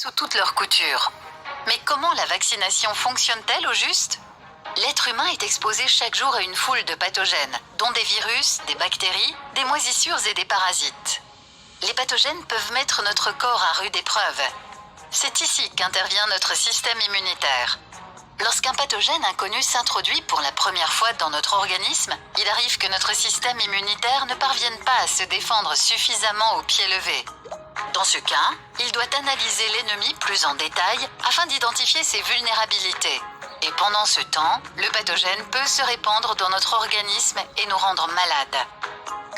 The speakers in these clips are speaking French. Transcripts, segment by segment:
sous toutes leurs coutures. Mais comment la vaccination fonctionne-t-elle au juste? L'être humain est exposé chaque jour à une foule de pathogènes, dont des virus, des bactéries, des moisissures et des parasites. Les pathogènes peuvent mettre notre corps à rude épreuve. C'est ici qu'intervient notre système immunitaire. Lorsqu'un pathogène inconnu s'introduit pour la première fois dans notre organisme, il arrive que notre système immunitaire ne parvienne pas à se défendre suffisamment au pied levé. Dans ce cas, il doit analyser l'ennemi plus en détail afin d'identifier ses vulnérabilités. Et pendant ce temps, le pathogène peut se répandre dans notre organisme et nous rendre malades.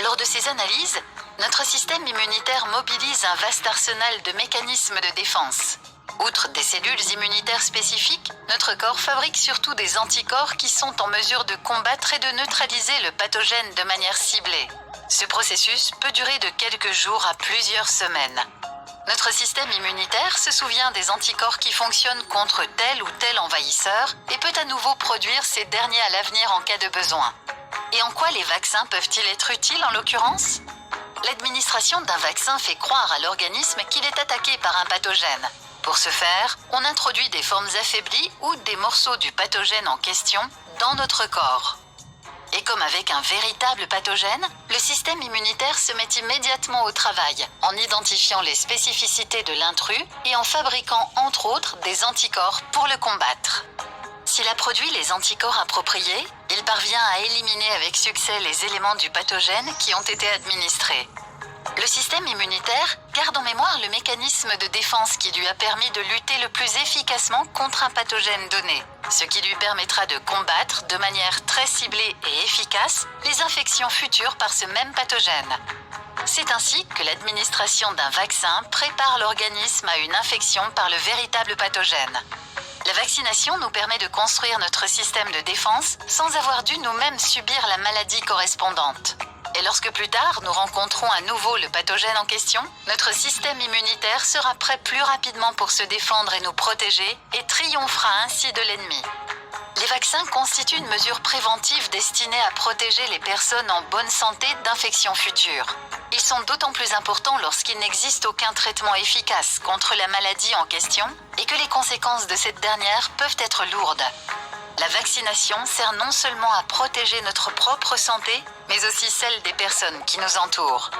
Lors de ces analyses, notre système immunitaire mobilise un vaste arsenal de mécanismes de défense. Outre des cellules immunitaires spécifiques, notre corps fabrique surtout des anticorps qui sont en mesure de combattre et de neutraliser le pathogène de manière ciblée. Ce processus peut durer de quelques jours à plusieurs semaines. Notre système immunitaire se souvient des anticorps qui fonctionnent contre tel ou tel envahisseur et peut à nouveau produire ces derniers à l'avenir en cas de besoin. Et en quoi les vaccins peuvent-ils être utiles en l'occurrence? L'administration d'un vaccin fait croire à l'organisme qu'il est attaqué par un pathogène. Pour ce faire, on introduit des formes affaiblies ou des morceaux du pathogène en question dans notre corps. Et comme avec un véritable pathogène, le système immunitaire se met immédiatement au travail en identifiant les spécificités de l'intrus et en fabriquant entre autres des anticorps pour le combattre. S'il a produit les anticorps appropriés, il parvient à éliminer avec succès les éléments du pathogène qui ont été administrés. Le système immunitaire garde en mémoire le mécanisme de défense qui lui a permis de lutter le plus efficacement contre un pathogène donné, ce qui lui permettra de combattre de manière très ciblée et efficace les infections futures par ce même pathogène. C'est ainsi que l'administration d'un vaccin prépare l'organisme à une infection par le véritable pathogène. La vaccination nous permet de construire notre système de défense sans avoir dû nous-mêmes subir la maladie correspondante. Et lorsque plus tard nous rencontrons à nouveau le pathogène en question, notre système immunitaire sera prêt plus rapidement pour se défendre et nous protéger et triomphera ainsi de l'ennemi. Les vaccins constituent une mesure préventive destinée à protéger les personnes en bonne santé d'infections futures. Ils sont d'autant plus importants lorsqu'il n'existe aucun traitement efficace contre la maladie en question et que les conséquences de cette dernière peuvent être lourdes. La vaccination sert non seulement à protéger notre propre santé, mais aussi celle des personnes qui nous entourent.